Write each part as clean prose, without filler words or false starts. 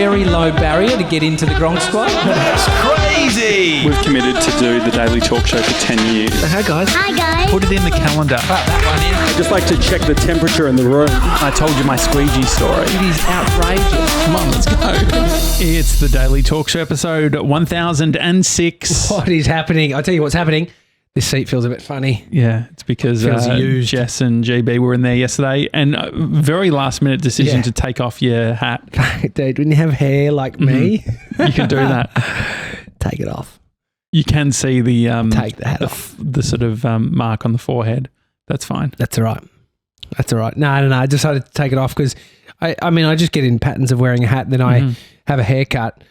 very low barrier to get into the Gronk Squad. That's crazy. We've committed to do the Daily Talk Show for 10 years. Hi, guys. Hi, guys. Put it in the calendar. Put that one in. I'd just like to check the temperature in the room. I told you my squeegee story. It is outrageous. Come on, let's go. It's the Daily Talk Show episode 1006. What is happening? I'll tell you what's happening. This seat feels a bit funny. Yeah, it's because Jess and GB were in there yesterday, and a very last minute decision to take off your hat. Dude, when you have hair like me, You can do that. take it off. You can see the Take the hat off. the sort of mark on the forehead. That's fine. That's all right. That's all right. No. I decided to take it off because I just get in patterns of wearing a hat, then I have a haircut.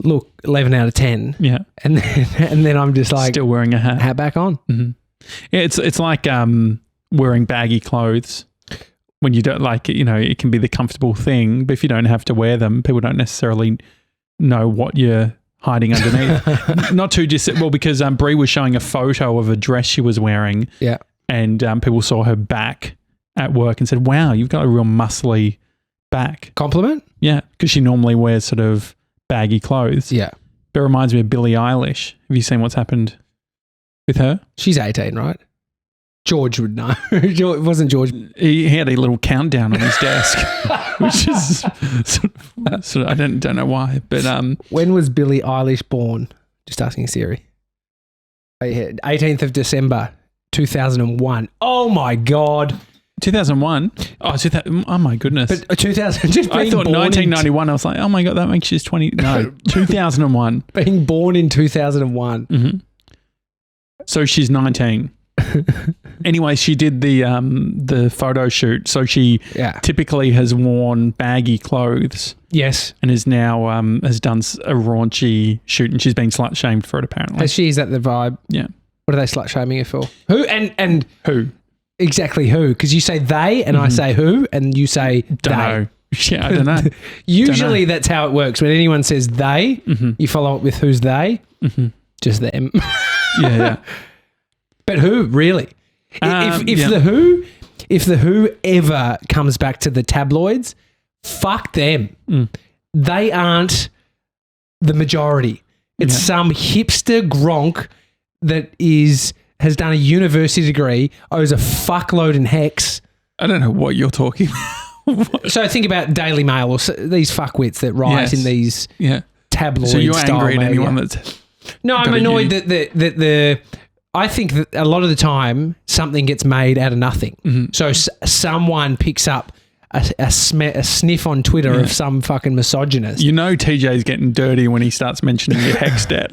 Look, 11 out of 10. Yeah. And then I'm just like... Still wearing a hat. Hat back on. Mm-hmm. Yeah, it's like wearing baggy clothes. When you don't like it, it can be the comfortable thing, but if you don't have to wear them, people don't necessarily know what you're hiding underneath. Not too well, because Brie was showing a photo of a dress she was wearing. Yeah. And people saw her back at work and said, wow, you've got a real muscly back. Compliment? Yeah, because she normally wears sort of baggy clothes. Yeah. But it reminds me of Billie Eilish. Have you seen what's happened with her? She's 18, right? George would know. It wasn't George. He had a little countdown on his desk, which is sort of I don't know why. But when was Billie Eilish born? Just asking Siri. 18th of December, 2001. Oh my God. 2001? Oh my goodness. But 2000, just being I thought born 1991. I was like, oh my God, that makes you 20. No, 2001. Being born in 2001. Mm-hmm. So she's 19. Anyway, she did the photo shoot. So she typically has worn baggy clothes. Yes. And is now has done a raunchy shoot, and she's been slut shamed for it apparently. Has she? Is that the vibe? Yeah. What are they slut shaming her for? Who and who? Exactly who? Because you say they and I say who, and you say don't know. Yeah, I don't know. Usually that's how it works. When anyone says they, you follow up with who's they. Just them. Yeah. But who really? If the who ever comes back to the tabloids, fuck them. They aren't the majority. It's some hipster Gronk that has done a university degree, owes a fuckload in hex. I don't know what you're talking about. So think about Daily Mail or these fuckwits that write in these tabloid So you're style angry at media. anyone that's... No, I'm annoyed that I think that a lot of the time something gets made out of nothing. So someone picks up a sniff on Twitter of some fucking misogynist. TJ's getting dirty when he starts mentioning your hex debt.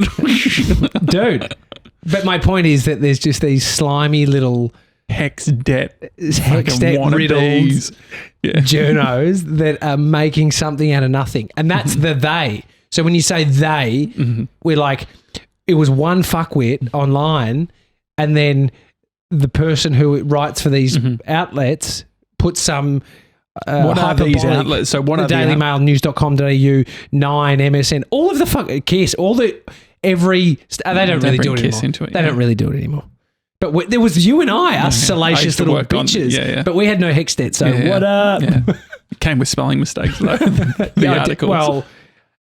Dude. But my point is that there's just these slimy little hex debt riddled journos that are making something out of nothing. And that's the they. So when you say they, we're like, it was one fuckwit online, and then the person who writes for these outlets puts some what are these outlets? So what the are Daily Mail, news.com.au, 9, MSN, all of the fucking Kiss, all the they don't really do it anymore. They don't really do it anymore. But there was you and us salacious little bitches. But we had no hex debt, so what up? Yeah. It came with spelling mistakes though. The articles. Well,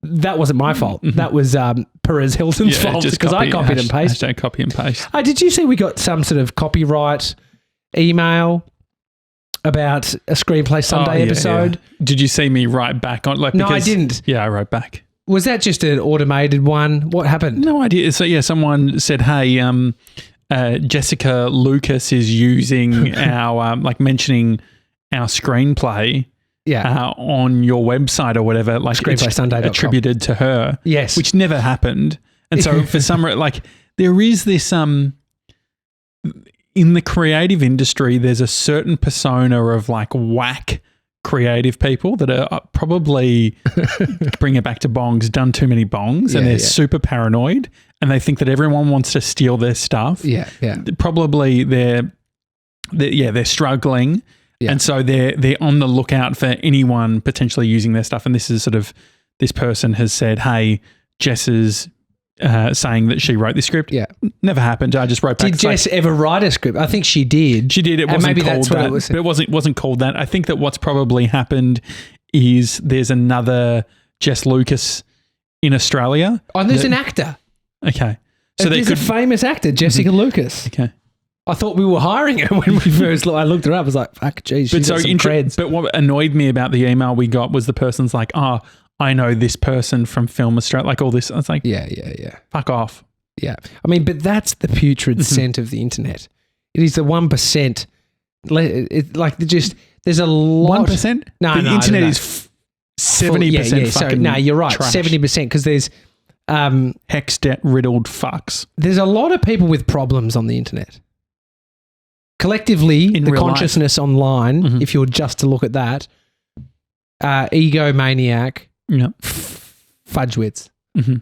that wasn't my fault. That was Perez Hilton's fault because I copied and pasted. Hashtag copy and paste. Did you see we got some sort of copyright email about a Screenplay Sunday episode? Yeah. Did you see me write back on? No, I didn't. Yeah, I wrote back. Was that just an automated one? What happened? No idea. So someone said, hey, Jessica Lucas is using our, mentioning our screenplay on your website or whatever. Like ScreenplaySunday.com. Attributed to her. Yes. Which never happened. And so for some, there is this, in the creative industry, there's a certain persona of whack creative people that are probably, bring it back to bongs, done too many bongs, and they're super paranoid, and they think that everyone wants to steal their stuff. Yeah. Probably they're struggling, and so they're on the lookout for anyone potentially using their stuff. And this is this person has said, "Hey, Jess is saying that she wrote the script." Yeah. Never happened. I just wrote back. Did Jess ever write a script? I think she did. She did. It wasn't called that. But it wasn't called that. I think that what's probably happened is there's another Jess Lucas in Australia. Oh, and there's an actor. Okay. So there's a famous actor, Jessica Lucas. Okay. I thought we were hiring her when we first I looked her up. I was like, fuck, geez, she's got some creds. But what annoyed me about the email we got was the person's like, oh, I know this person from Film Australia, like all this. I was like, yeah. Fuck off. Yeah. I mean, but that's the putrid scent of the internet. It is the 1%. There's a lot. 1%? No, the internet is 70% fucking no, you're right. trash. 70% because there's hex debt riddled fucks. there's a lot of people with problems on the internet. Collectively, In the real consciousness online, if you were just to look at that, egomaniac, Yeah. fudgewits. Mm-hmm.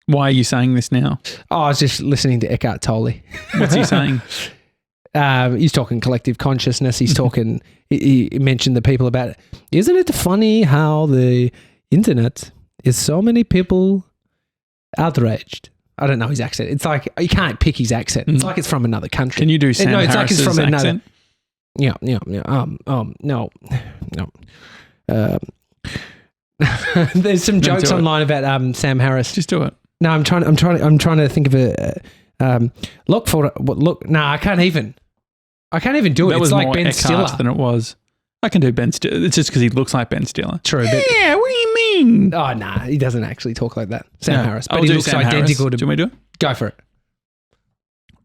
Why are you saying this now? Oh, I was just listening to Eckhart Tolle. What's he saying? He's talking collective consciousness. He's talking, he mentioned the people about it. Isn't it funny how the internet is so many people outraged? I don't know his accent. It's like, you can't pick his accent. It's like it's from another country. Can you do Sam it's Harris's like it's from accent? No. There's some jokes online about Sam Harris. Just do it. No, I'm trying to think of a look. No, I can't even do it. That It's was like more Ben Eckhart Stiller. than it was. I can do Ben Stiller. It's just because he looks like Ben Stiller. True, but Yeah, what do you mean? oh nah, he doesn't actually talk like that. Sam No, Harris, I'll but he do looks Sam identical Harris. to. Do you want me to do it? Go for it.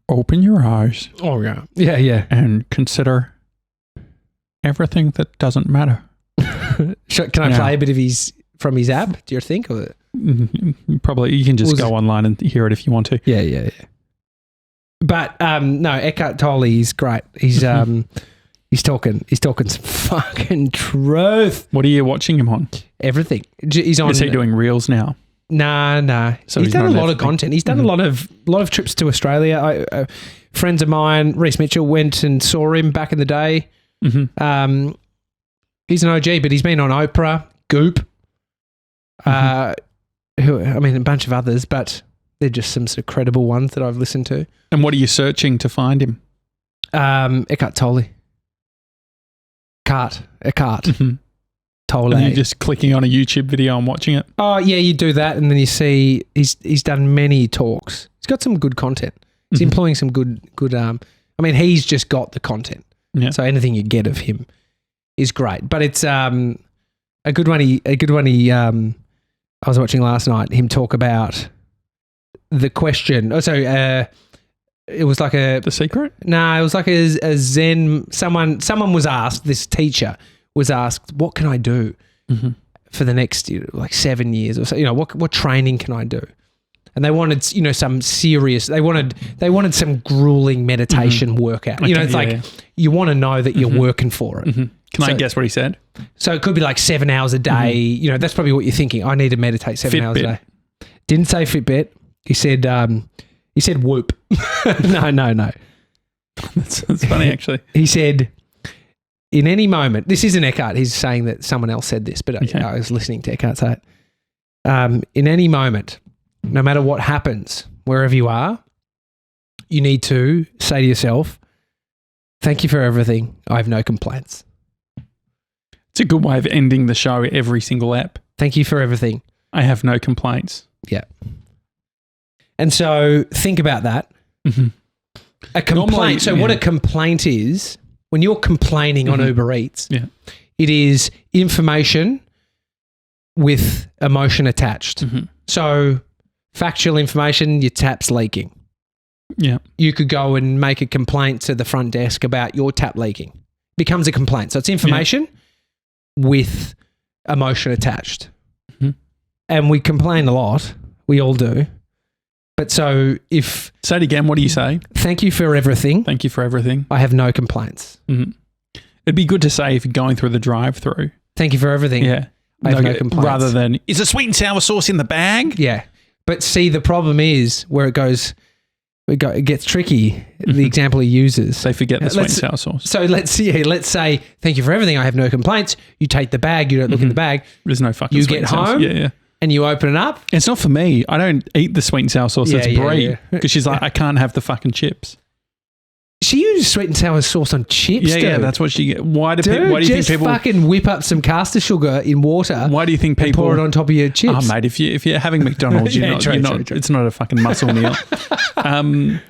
Open your eyes Oh yeah. and consider everything that doesn't matter. Can I play a bit of from his app? Do you think? Or? Probably you can just Was go online and hear it if you want to. Yeah. But no, Eckhart Tolle is great. He's he's talking some fucking truth. What are you watching him on? Everything. He's on. Is he doing reels now? Nah. So he's done a not lot of everything. content. He's done a lot of trips to Australia. Friends of mine, Reece Mitchell, went and saw him back in the day. Mm-hmm. He's an OG, but he's been on Oprah, Goop, a bunch of others, but they're just some sort of credible ones that I've listened to. And what are you searching to find him? Eckhart Tolle. Eckhart Mm-hmm. Tolle. And you're just clicking on a YouTube video and watching it. Oh yeah, you do that, and then you see he's done many talks. He's got some good content. He's employing some good. He's just got the content. Yeah. So anything you get of him is great. But it's a good one. I was watching last night. Him talk about the question. Oh, sorry. It was like The Secret? it was like a Zen. Someone was asked. This teacher was asked, "What can I do for the next 7 years or so? What training can I do?" And they wanted some serious. They wanted some grueling meditation workout. Okay, you want to know that you're working for it. Mm-hmm. Can I guess what he said? So it could be like 7 hours a day. That's probably what you're thinking. I need to meditate 7 hours a day. Didn't say Fitbit. He said Whoop. No. That's funny actually. He said, in any moment, this isn't Eckhart. He's saying that someone else said this, but I was listening to Eckhart say it. In any moment, no matter what happens, wherever you are, you need to say to yourself, "Thank you for everything. I have no complaints." It's a good way of ending the show every single ep. Thank you for everything. I have no complaints. Yeah. And so think about that. Mm-hmm. A complaint. What a complaint is, when you're complaining on Uber Eats, it is information with emotion attached. Mm-hmm. So factual information, your tap's leaking. Yeah. You could go and make a complaint to the front desk about your tap leaking. Becomes a complaint. So it's information with emotion attached. Mm-hmm. And we complain a lot. We all do. But so if... Say it again. What do you say? Thank you for everything. Thank you for everything. I have no complaints. Mm-hmm. It'd be good to say if you're going through the drive-through. Thank you for everything. Yeah. I have no complaints. Rather than, is the sweet and sour sauce in the bag? Yeah. But see, the problem is where it gets tricky, the example he uses. They forget the sweet and sour sauce. So let's say, thank you for everything. I have no complaints. You take the bag. You don't look in the bag. There's no fucking You sweet get and sour sauce. home. Yeah. And you open it up. It's not for me. I don't eat the sweet and sour sauce. That's Brie. Because she's like, I can't have the fucking chips. She used sweet and sour sauce on chips. Yeah, dude. yeah, that's what she get. Why do Dude, you think just people fucking whip up some caster sugar in water? Why do you think and people pour it on top of your chips? Oh, mate, if you're having McDonald's, Yeah, true. It's not a fucking muscle meal. And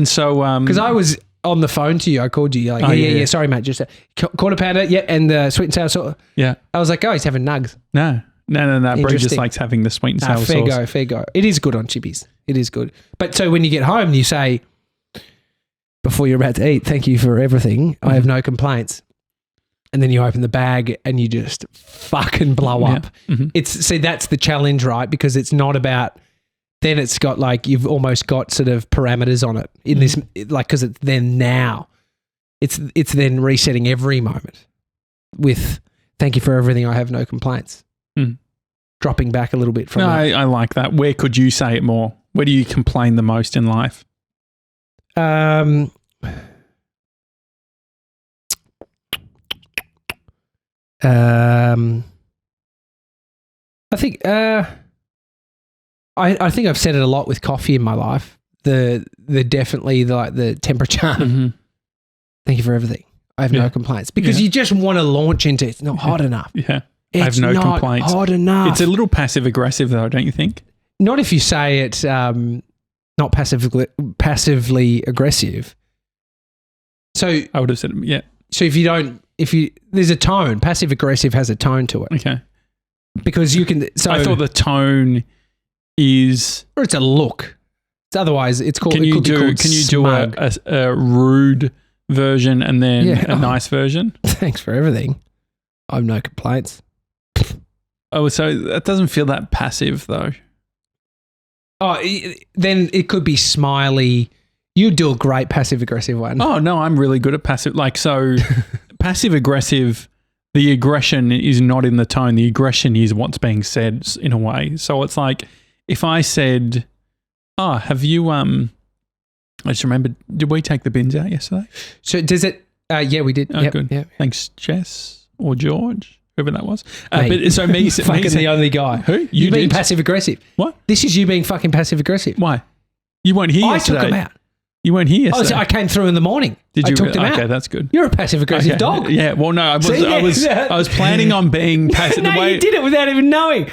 so Because I was on the phone to you, I called you. You're like, yeah. Sorry, mate. Just quarter pounder, and the sweet and sour sauce. Yeah, I was like, oh, he's having nugs. No. Bree just likes having the sweet and sour sauce. Fair go. It is good on chippies. It is good. But so when you get home, you say, before you're about to eat, thank you for everything. I have no complaints. And then you open the bag and you just fucking blow up. Mm-hmm. That's the challenge, right? Because it's not about, then it's got like, you've almost got sort of parameters on it in this, like, because it's then now. It's then resetting every moment with, thank you for everything. I have no complaints. Dropping back a little bit from that. I like that. Where could you say it more? Where do you complain the most in life? I think I think I've said it a lot with coffee in my life. The definitely the temperature. Mm-hmm. Thank you for everything. I have no complaints because you just want to launch into it's not hot enough. Yeah. It's I have no complaints. Hot enough. It's a little passive aggressive though, don't you think? Not if you say it not passively aggressive. So I would have said yeah. So there's a tone. Passive aggressive has a tone to it. Okay. Because you can. So I thought the tone is, or it's a look. Otherwise, it's called. Can you do a rude version and then a nice version? Thanks for everything. I have no complaints. Oh, so that doesn't feel that passive though. Oh, then it could be smiley. You do a great passive aggressive one. Oh no, I'm really good at passive. Like so, passive aggressive. The aggression is not in the tone. The aggression is what's being said in a way. So it's like if I said, "Oh, have you?" I just remembered. Did we take the bins out yesterday? So does it? Yeah, we did. Oh, good. Yep. Thanks, Jess or George, whoever that was. But so me, fucking the only guy. Who you being passive aggressive? What? This is you being fucking passive aggressive. Why? You weren't here yesterday. I took them out. You weren't here yesterday. I came through in the morning. Did you? I took them out. Okay, that's good. You're a passive aggressive dog. Yeah. Well, no, I was planning on being passive. No, you did it without even knowing.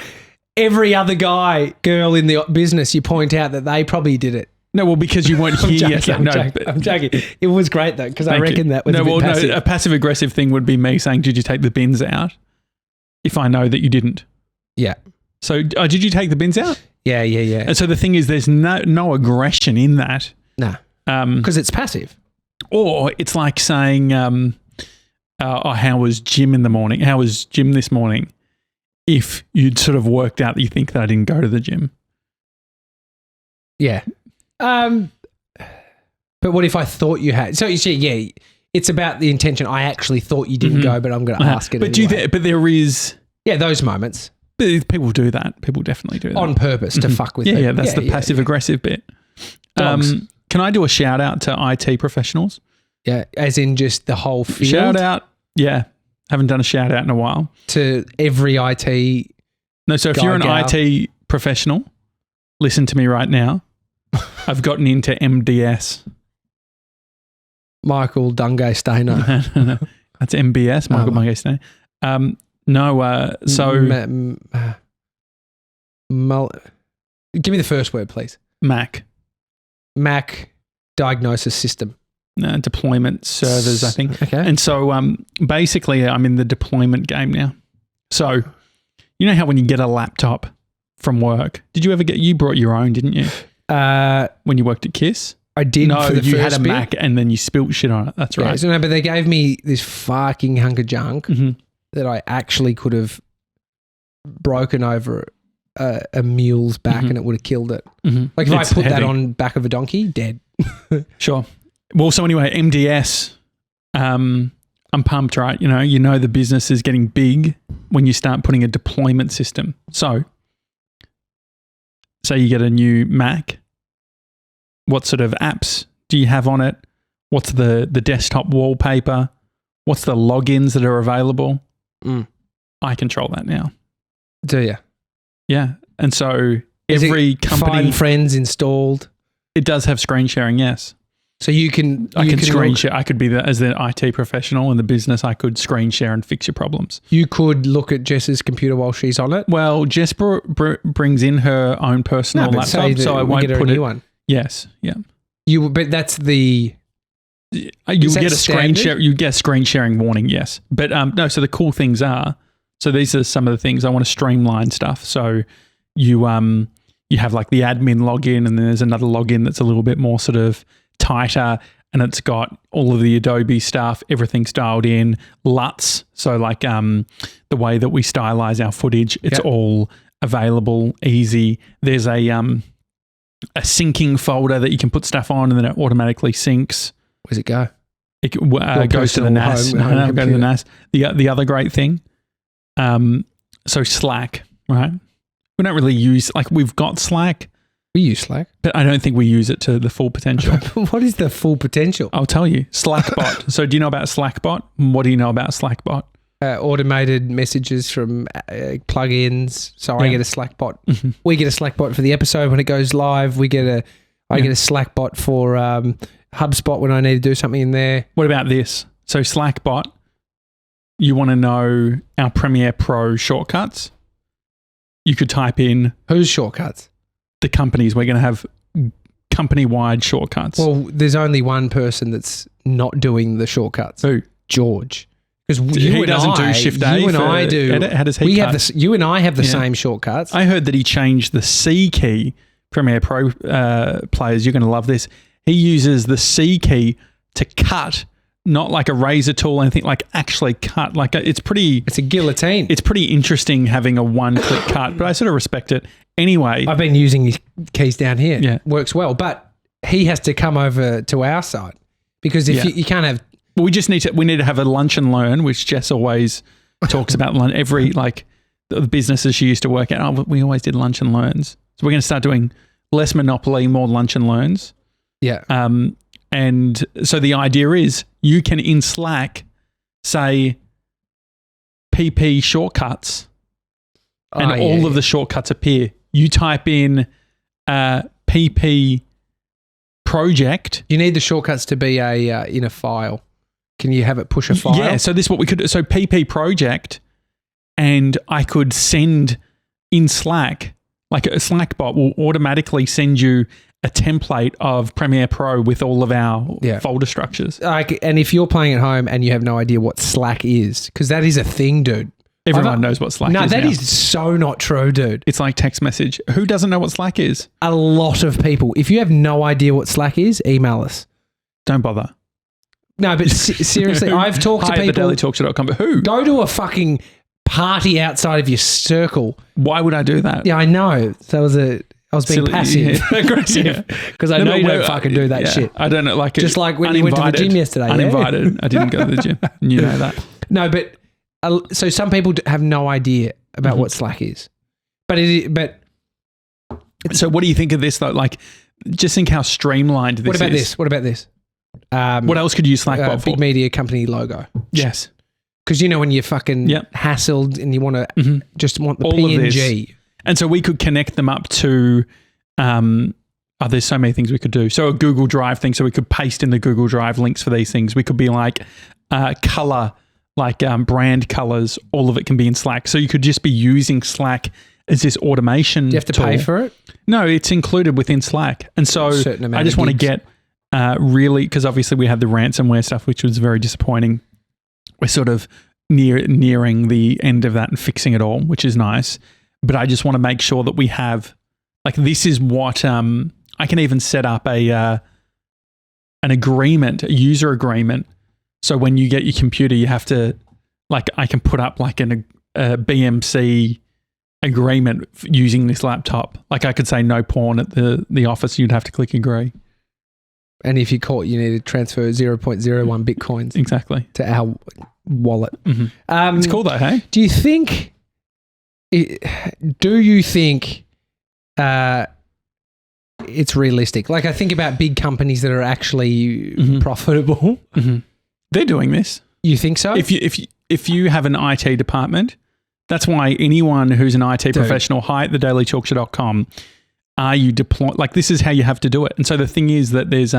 Every other girl in the business, you point out that they probably did it. No, well, because you weren't here yesterday. I'm joking. It was great though, because I reckon that was passive. No, a passive aggressive thing would be me saying, "Did you take the bins out?" If I know that you didn't. Yeah. So, did you take the bins out? Yeah. And so the thing is, there's no aggression in that. No. Because it's passive. Or it's like saying, how was Jim in the morning? How was Jim this morning? If you'd sort of worked out that you think that I didn't go to the gym. Yeah. But what if I thought you had? So you see, it's about the intention. I actually thought you didn't go, but I'm going to ask it anyway. But there is... Yeah, those moments. People do that. People definitely do that. On purpose to fuck with people. Yeah, that's the passive-aggressive bit. Dogs. Can I do a shout-out to IT professionals? Yeah, as in just the whole field? Shout-out, yeah. Haven't done a shout-out in a while. To every IT No, so if you're an IT professional, listen to me right now. I've gotten into MDS. Michael Dungay Stainer. No. That's MBS, Michael Dungay Stainer. Give me the first word, please. Mac diagnosis system. Deployment servers, I think. Okay. And so basically I'm in the deployment game now. So you know how when you get a laptop from work, you brought your own, didn't you? When you worked at KISS? I did. No, for the you first had a bit. Mac and then you spilt shit on it. That's right. Yeah, so no, but they gave me this fucking hunk of junk that I actually could have broken over a mule's back and it would have killed it. Like if I put that on back of a donkey, dead. Sure. Well, so anyway, MDS, I'm pumped, right? You know the business is getting big when you start putting a deployment system. So, say you get a new Mac. What sort of apps do you have on it? What's the desktop wallpaper? What's the logins that are available? I control that now. Do you? Yeah. And so every company... Find Friends installed? It does have screen sharing, yes. So you can screen share. I could be as the IT professional in the business. I could screen share and fix your problems. You could look at Jess's computer while she's on it. Well, Jess brings in her own personal laptop, so I won't get her put a new one. Yes, yeah. But that's the. You get a screen share. You get a screen sharing warning. Yes, but no. So the cool things are. So these are some of the things I want to streamline stuff. So you have like the admin login, and then there's another login that's a little bit more sort of tighter, and it's got all of the Adobe stuff, everything's dialed in, LUTs. So like the way that we stylize our footage, it's all available, easy. There's a syncing folder that you can put stuff on, and then it automatically syncs. Where's it go? It goes to the NAS. Go to the NAS. The other great thing, so Slack, right? We don't really use, like, we've got Slack. We use Slack. But I don't think we use it to the full potential. What is the full potential? I'll tell you. Slackbot. So do you know about Slackbot? What do you know about Slackbot? Automated messages from plugins. So I get a Slackbot. Mm-hmm. We get a Slackbot for the episode when it goes live. I get a Slackbot for HubSpot when I need to do something in there. What about this? So Slackbot, you want to know our Premiere Pro shortcuts? You could type in... Whose shortcuts? The companies. We're going to have company-wide shortcuts. Well, there's only one person that's not doing the shortcuts. Who? George. Because he doesn't do Shift A. You and I do. Edit? How does he you and I have the same shortcuts. I heard that he changed the C key. Premiere Pro players, you're going to love this. He uses the C key to cut, not like a razor tool or anything, like actually cut. Like it's a guillotine. It's pretty interesting having a one-click cut, but I sort of respect it. Anyway. I've been using his keys down here. Yeah. Works well, but he has to come over to our side because if you can't have... We need to have a lunch and learn, which Jess always talks about. Every, like, the businesses she used to work at, we always did lunch and learns. So we're going to start doing less Monopoly, more lunch and learns. Yeah. And so the idea is you can in Slack say PP shortcuts and all of the shortcuts appear. You type in PP project. You need the shortcuts to be in a file. Can you have it push a file? Yeah. So this is what we could do. So PP project, and I could send in Slack, like a Slack bot will automatically send you a template of Premiere Pro with all of our folder structures. And if you're playing at home and you have no idea what Slack is, because that is a thing, dude. Everyone knows what Slack is. No, that is so not true, dude. It's like text message. Who doesn't know what Slack is? A lot of people. If you have no idea what Slack is, email us. Don't bother. No, but seriously, I've talked to people. Hi@thedailytalkshow.com. But who? Go to a fucking party outside of your circle. Why would I do that? Yeah, I know. So I was being passive aggressive because I know you don't fucking do that shit. I don't know. Like just like when you went to the gym yesterday. Uninvited. I didn't go to the gym. You know that. No, but so some people have no idea about what Slack is. So what do you think of this though? Like, just think how streamlined this is. What about this? What else could you use Slackbot for? Big media company logo. Yes. Because you know when you're fucking hassled and you want to just want the all PNG. And so we could connect them up to, there's so many things we could do. So a Google Drive thing, so we could paste in the Google Drive links for these things. We could be like color, like brand colors, all of it can be in Slack. So you could just be using Slack as this automation Do you have to tool. pay for it? No, it's included within Slack. And so I just want to get really, because obviously we had the ransomware stuff, which was very disappointing. We're sort of nearing the end of that and fixing it all, which is nice. But I just want to make sure that we have, like, this is what I can even set up an agreement, a user agreement. So when you get your computer, you have to, like, I can put up like a BMC agreement using this laptop. Like I could say no porn at the office. You'd have to click agree. And if you caught, you need to transfer 0.01 Bitcoins. Exactly. To our wallet. Mm-hmm. It's cool though, hey? Do you think it's realistic? Like I think about big companies that are actually profitable. Mm-hmm. They're doing this. You think so? If you have an IT department, that's why anyone who's an IT professional, hi@thedailytalkshow.com, are you deployed? Like this is how you have to do it. And so the thing is that there's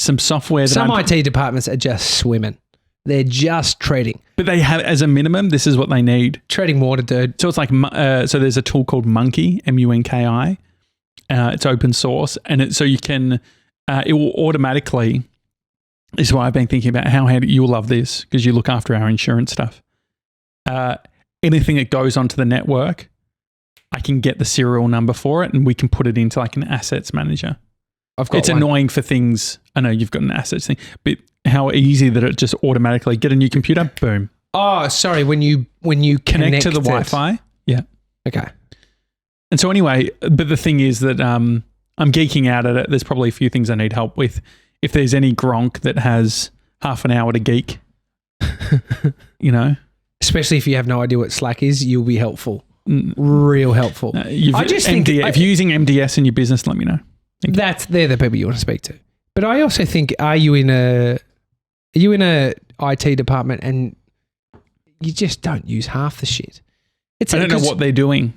some software that Some IT departments are just swimming. They're just treading but they have, as a minimum, this is what they need. water, dude. So it's like, so there's a tool called Munki, Munki. It's open source, and so you can, it will automatically, this is why I've been thinking about how you'll love this because you look after our insurance stuff. Anything that goes onto the network, I can get the serial number for it and we can put it into like an assets manager. It's annoying for things. I know you've got an assets thing, but how easy that it just automatically get a new computer, boom. Oh, sorry. When you Connect to the Wi-Fi. Yeah. Okay. And so anyway, but the thing is that I'm geeking out at it. There's probably a few things I need help with. If there's any Gronk that has half an hour to geek, Especially if you have no idea what Slack is, you'll be helpful. Real helpful. I just think if you're using MDS in your business, let me know. They're the people you want to speak to. But I also think, are you in a IT department and you just don't use half the shit? I don't know what they're doing.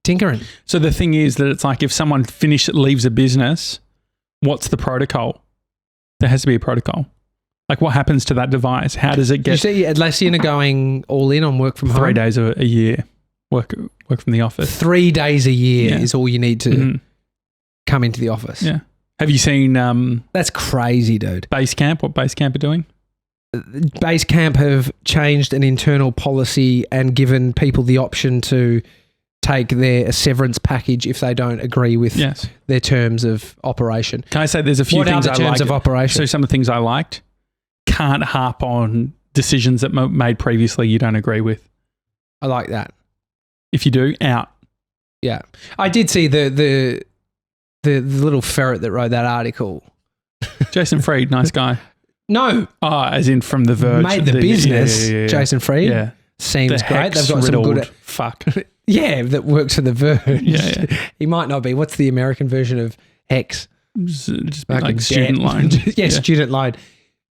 Tinkering. So the thing is that it's like if someone leaves a business, what's the protocol? There has to be a protocol. Like what happens to that device? How does it get? You see, Atlassian are going all in on work from home. 3 days a year, work from the office. 3 days a year is all you need to come into the office. Yeah. Have you seen That's crazy, dude. Basecamp? What Basecamp are doing? Basecamp have changed an internal policy and given people the option to take their severance package if they don't agree with their terms of operation. Can I say there's a few things I liked? What are the terms of operation? So some of the things I liked, can't harp on decisions that made previously you don't agree with. I like that. If you do, out. Yeah. I did see the little ferret that wrote that article. Jason Fried, nice guy. No. Oh, as in from The Verge. Made the business, yeah. Jason Fried. Yeah. Seems great. They've got some good... Fuck. Yeah, that works for The Verge. Yeah. He might not be. What's the American version of Hex? Just like student loan. Student loan.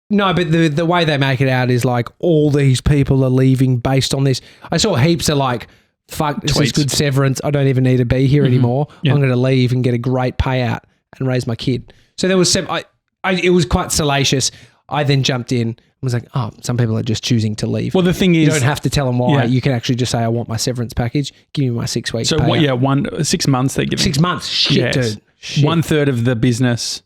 No, but the way they make it out is like all these people are leaving based on this. I saw heaps of like, fuck, this is good severance. I don't even need to be here anymore. Yeah. I'm going to leave and get a great payout and raise my kid. So there was it was quite salacious. I then jumped in and was like, oh, some people are just choosing to leave. Well, the thing is, you don't have to tell them why. Yeah. You can actually just say, I want my severance package. Give me my 6 weeks. So payout. 6 months they're giving. 6 months. Shit, dude. Shit. 1/3 of the business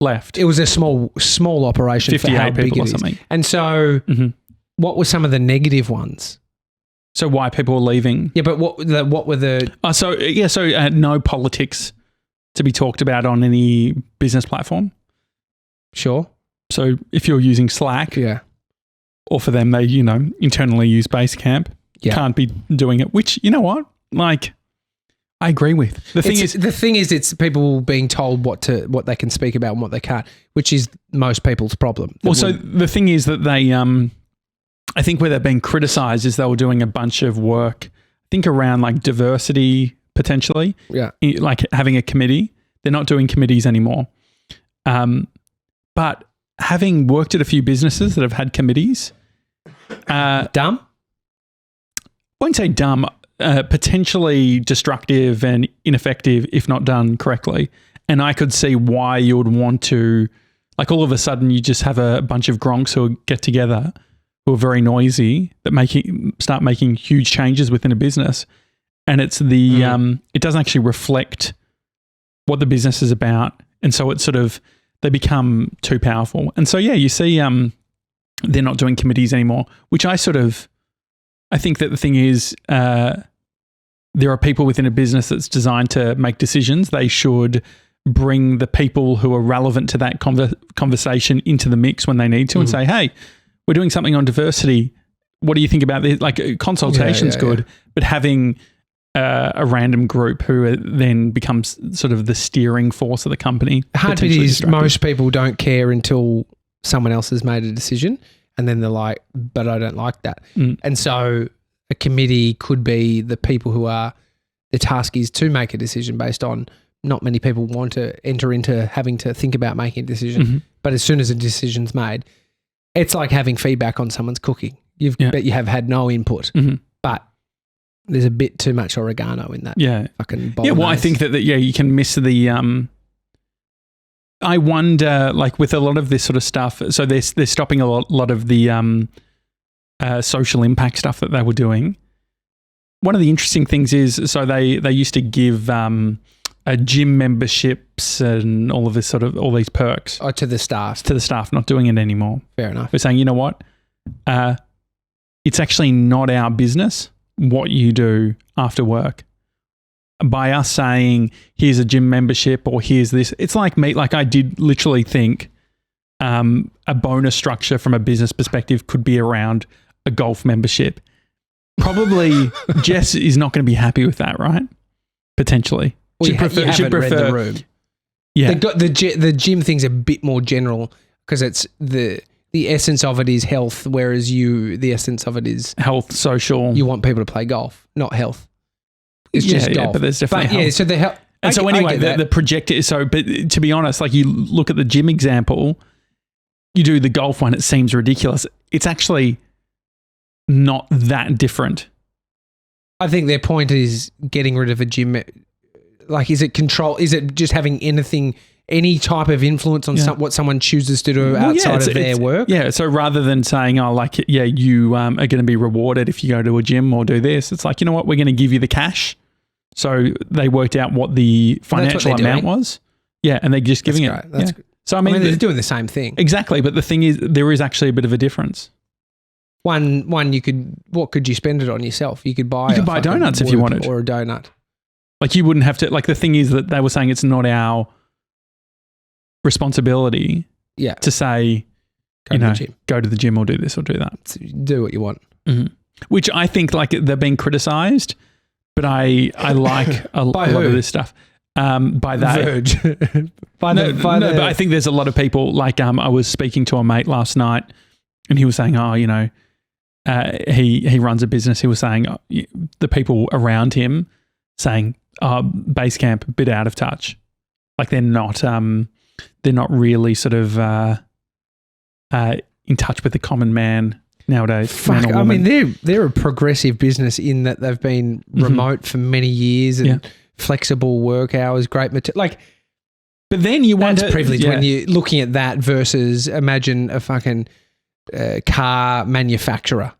left. It was a small operation 58 for how big people it or something. Is. And so what were some of the negative ones? So why people were leaving? Yeah, but what were the... So no politics to be talked about on any business platform. Sure. So if you're using Slack, or for them, they, internally use Basecamp, can't be doing it, which, you know what? Like, I agree with. The thing is, it's people being told what they can speak about and what they can't, which is most people's problem. Well, so the thing is that they, I think where they're being criticised is they were doing a bunch of work, I think around like diversity potentially, like having a committee. They're not doing committees anymore. But having worked at a few businesses that have had committees, dumb? I won't say dumb, potentially destructive and ineffective if not done correctly. And I could see why you would want to, like all of a sudden you just have a bunch of gronks who get together who are very noisy that start making huge changes within a business. And it's it doesn't actually reflect what the business is about. And so it's sort of, they become too powerful. And so, you see they're not doing committees anymore, which I think that the thing is there are people within a business that's designed to make decisions. They should bring the people who are relevant to that conversation into the mix when they need to and say, hey, we're doing something on diversity. What do you think about this? Like consultation's good, but having a random group who then becomes sort of the steering force of the company. The hard bit is most people don't care until someone else has made a decision and then they're like, but I don't like that. And so a committee could be the people who are, the task is to make a decision based on not many people want to enter into having to think about making a decision. But as soon as a decision's made, it's like having feedback on someone's cooking. But you have had no input. But there's a bit too much oregano in that fucking bolognese. I think that you can miss the I wonder, like with a lot of this sort of stuff, so they're stopping a lot of the social impact stuff that they were doing. One of the interesting things is, so they used to give gym memberships and all of this sort of, all these perks. Oh, to the staff. To the staff, not doing it anymore. Fair enough. We're saying, you know what? It's actually not our business what you do after work. By us saying, here's a gym membership or here's this, it's like me, like I did literally think a bonus structure from a business perspective could be around a golf membership. Probably Jess is not going to be happy with that, right? Potentially. Well, you haven't read the room. Yeah. The gym thing's a bit more general because it's the essence of it is health, whereas the essence of it is health, social. You want people to play golf, not health. It's just golf. Yeah, but there's definitely health. Yeah, so the health. And so anyway, the projector is so, but to be honest, like you look at the gym example, you do the golf one, it seems ridiculous. It's actually not that different. I think their point is getting rid of a gym. Like, is it control? Is it just having any type of influence on what someone chooses to do outside of their work? Yeah. So rather than saying, oh, like, yeah, you are going to be rewarded if you go to a gym or do this, it's like, you know what, we're going to give you the cash. So they worked out what the financial amount was. Yeah. And they're just giving it. That's great. So, I mean, they're doing the same thing. Exactly. But the thing is, there is actually a bit of a difference. One, what could you spend it on yourself? You could buy donuts if you wanted. Or a donut. Like you wouldn't have to, like the thing is that they were saying it's not our responsibility to say, go to the gym or do this or do that. So do what you want. Mm-hmm. Which I think like they're being criticised, but I like a lot of this stuff. By that. Verge. But I think there's a lot of people, like I was speaking to a mate last night and he was saying, oh, he runs a business. He was saying the people around him saying, Basecamp, a bit out of touch. Like they're not really sort of in touch with the common man nowadays. Fuck, I mean, they're a progressive business in that they've been remote for many years and flexible work hours, great material. Like, but then you wonder, that's privilege when you're looking at that versus imagine a fucking car manufacturer.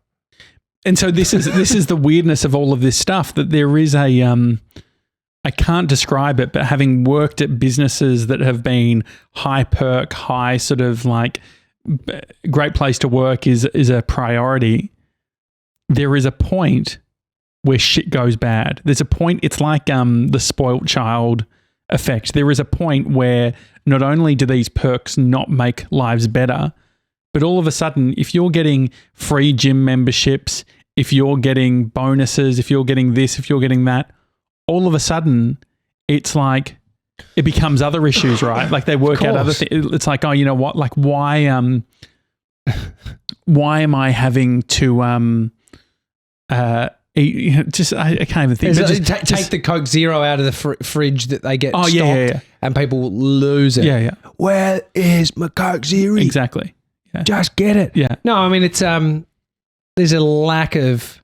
And so this is the weirdness of all of this stuff, that there is I can't describe it, but having worked at businesses that have been high perk, high sort of like great place to work is a priority. There is a point where shit goes bad. There's a point, it's like the spoilt child effect. There is a point where not only do these perks not make lives better, but all of a sudden, if you're getting free gym memberships, if you're getting bonuses, if you're getting this, if you're getting that, all of a sudden, it's like it becomes other issues, right? Like they work out other things. It's like, oh, you know what? Like why am I having to eat? Just I can't even think. But take the Coke Zero out of the fridge that they get stocked, and people will lose it. Yeah. Where is my Coke Zero? Exactly. Yeah. Just get it. Yeah. No, I mean it's there's a lack of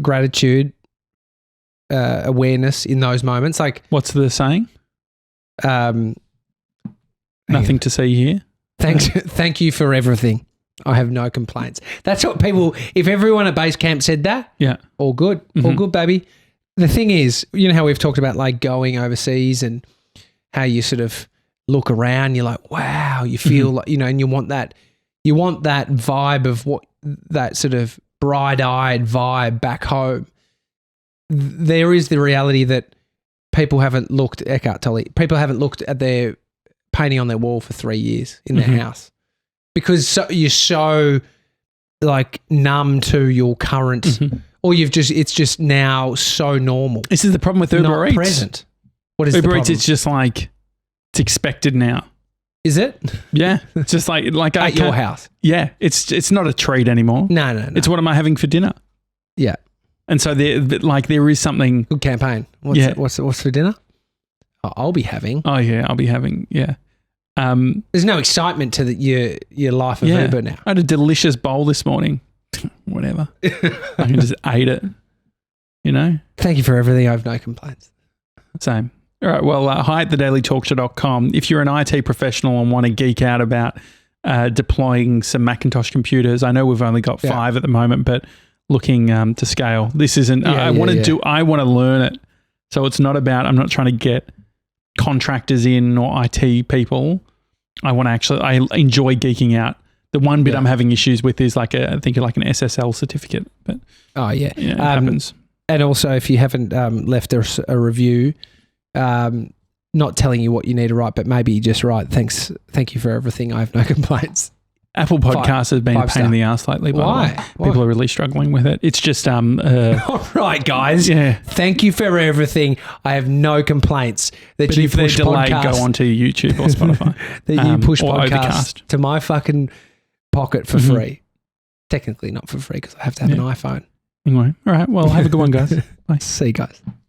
gratitude, awareness in those moments. Like, what's the saying? Nothing to see here. Thank you for everything. I have no complaints. That's what people. If everyone at Basecamp said that, all good, all good, baby. The thing is, you know how we've talked about like going overseas and how you sort of look around, you're like, wow, you feel like, and you want that vibe of what that sort of bright-eyed vibe back home. There is the reality that people haven't looked at Eckhart Tolle. People haven't looked at their painting on their wall for 3 years in their house because you're so like numb to your current, or it's just now so normal. This is the problem with Uber Eats. Present. What is Uber the problem? Eats? It's just like it's expected now. Is it? Yeah, it's just like at your house. Yeah, it's not a treat anymore. No. It's what am I having for dinner? Yeah. And so there is something. Good campaign. What's for dinner? I'll be having. Oh yeah, I'll be having. Yeah. There's no excitement to your life of Uber now. I had a delicious bowl this morning. Whatever. I can just ate it. Thank you for everything. I have no complaints. Same. All right. Well, hi at thedailytalkshow.com. If you're an IT professional and want to geek out about deploying some Macintosh computers, I know we've only got 5 at the moment, but looking to scale. This isn't. I want to learn it. So it's not about. I'm not trying to get contractors in or IT people. I want to actually. I enjoy geeking out. The one bit I'm having issues with is like I think like an SSL certificate. But it happens. And also, if you haven't left us a review, not telling you what you need to write, but maybe you just write, thank you for everything. I have no complaints. Apple Podcasts has been a pain in the ass lately. Why? People are really struggling with it. It's just all right, guys. Yeah. Thank you for everything. I have no complaints. But if they're delayed, go onto YouTube or Spotify. That you push or podcasts Overcast to my fucking pocket for free. Technically not for free because I have to have an iPhone. Anyway, all right. Well, have a good one, guys. Bye. See you guys.